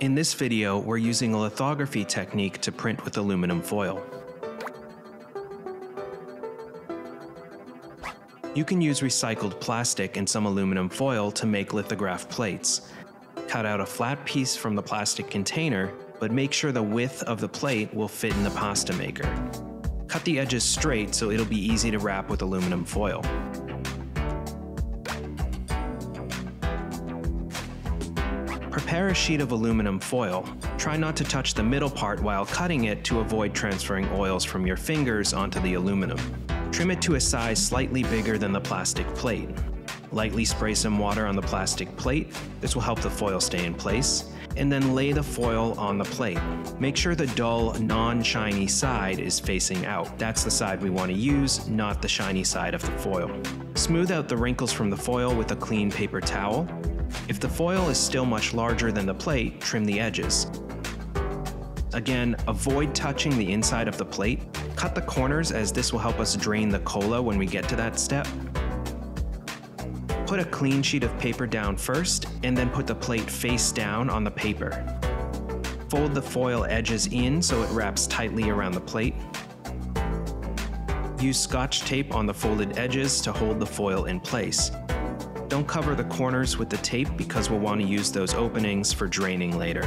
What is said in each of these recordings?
In this video, we're using a lithography technique to print with aluminum foil. You can use recycled plastic and some aluminum foil to make lithograph plates. Cut out a flat piece from the plastic container, but make sure the width of the plate will fit in the pasta maker. Cut the edges straight so it'll be easy to wrap with aluminum foil. Prepare a sheet of aluminum foil. Try not to touch the middle part while cutting it to avoid transferring oils from your fingers onto the aluminum. Trim it to a size slightly bigger than the plastic plate. Lightly spray some water on the plastic plate. This will help the foil stay in place. And then lay the foil on the plate. Make sure the dull, non-shiny side is facing out. That's the side we want to use, not the shiny side of the foil. Smooth out the wrinkles from the foil with a clean paper towel. If the foil is still much larger than the plate, trim the edges. Again, avoid touching the inside of the plate. Cut the corners as this will help us drain the cola when we get to that step. Put a clean sheet of paper down first, and then put the plate face down on the paper. Fold the foil edges in so it wraps tightly around the plate. Use Scotch tape on the folded edges to hold the foil in place. Don't cover the corners with the tape because we'll want to use those openings for draining later.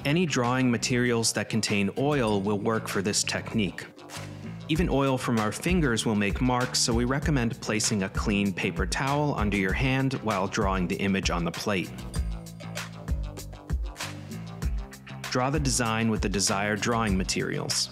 Any drawing materials that contain oil will work for this technique. Even oil from our fingers will make marks, so we recommend placing a clean paper towel under your hand while drawing the image on the plate. Draw the design with the desired drawing materials.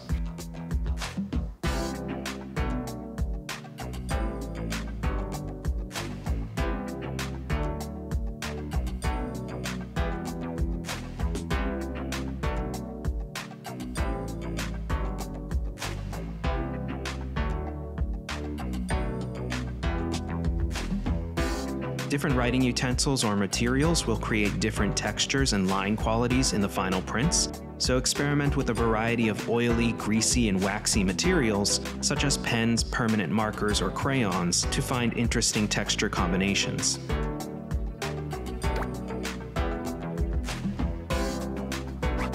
Different writing utensils or materials will create different textures and line qualities in the final prints, so experiment with a variety of oily, greasy, and waxy materials, such as pens, permanent markers, or crayons, to find interesting texture combinations.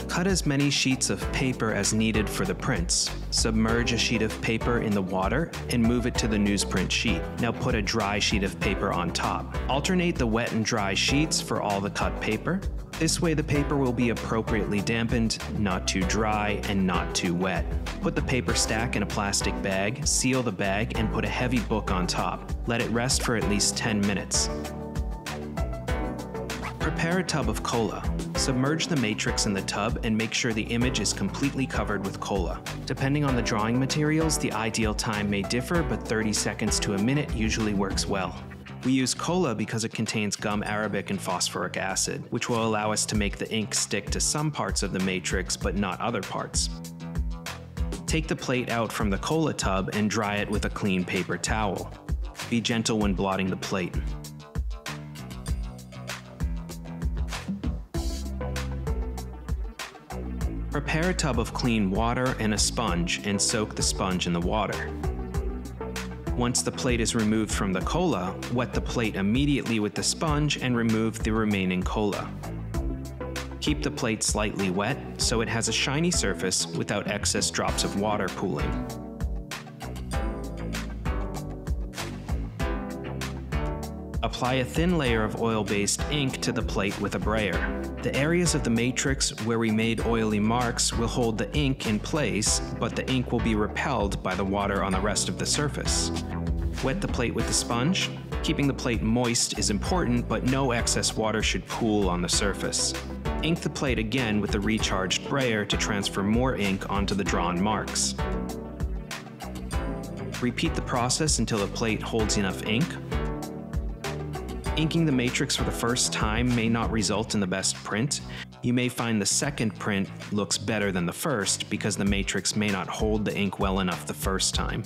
Cut as many sheets of paper as needed for the prints. Submerge a sheet of paper in the water and move it to the newsprint sheet. Now put a dry sheet of paper on top. Alternate the wet and dry sheets for all the cut paper. This way the paper will be appropriately dampened, not too dry and not too wet. Put the paper stack in a plastic bag, seal the bag, and put a heavy book on top. Let it rest for at least 10 minutes. Prepare a tub of cola. Submerge the matrix in the tub and make sure the image is completely covered with cola. Depending on the drawing materials, the ideal time may differ, but 30 seconds to a minute usually works well. We use cola because it contains gum arabic and phosphoric acid, which will allow us to make the ink stick to some parts of the matrix but not other parts. Take the plate out from the cola tub and dry it with a clean paper towel. Be gentle when blotting the plate. Prepare a tub of clean water and a sponge and soak the sponge in the water. Once the plate is removed from the cola, wet the plate immediately with the sponge and remove the remaining cola. Keep the plate slightly wet so it has a shiny surface without excess drops of water pooling. Apply a thin layer of oil-based ink to the plate with a brayer. The areas of the matrix where we made oily marks will hold the ink in place, but the ink will be repelled by the water on the rest of the surface. Wet the plate with the sponge. Keeping the plate moist is important, but no excess water should pool on the surface. Ink the plate again with the recharged brayer to transfer more ink onto the drawn marks. Repeat the process until the plate holds enough ink. Inking the matrix for the first time may not result in the best print. You may find the second print looks better than the first because the matrix may not hold the ink well enough the first time.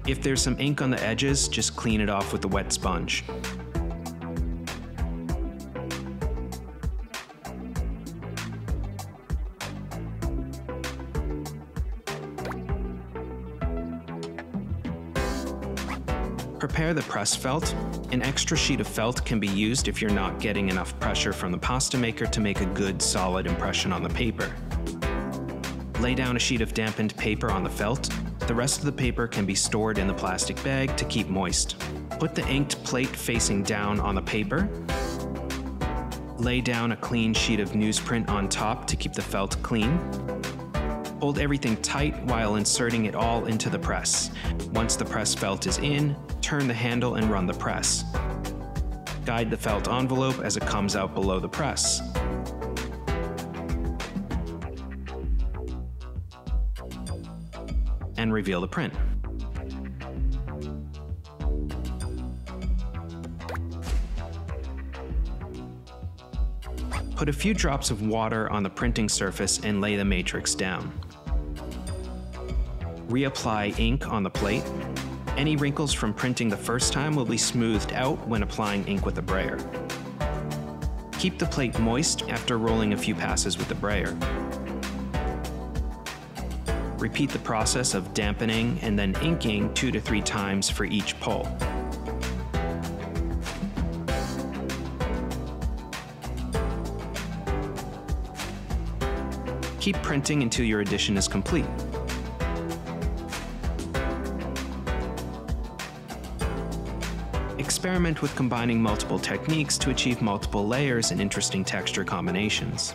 If there's some ink on the edges, just clean it off with a wet sponge. Prepare the press felt. An extra sheet of felt can be used if you're not getting enough pressure from the pasta maker to make a good, solid impression on the paper. Lay down a sheet of dampened paper on the felt. The rest of the paper can be stored in the plastic bag to keep moist. Put the inked plate facing down on the paper. Lay down a clean sheet of newsprint on top to keep the felt clean. Hold everything tight while inserting it all into the press. Once the press felt is in, turn the handle and run the press. Guide the felt envelope as it comes out below the press. And reveal the print. Put a few drops of water on the printing surface and lay the matrix down. Reapply ink on the plate. Any wrinkles from printing the first time will be smoothed out when applying ink with a brayer. Keep the plate moist after rolling a few passes with the brayer. Repeat the process of dampening and then inking 2 to 3 times for each pull. Keep printing until your edition is complete. Experiment with combining multiple techniques to achieve multiple layers and interesting texture combinations.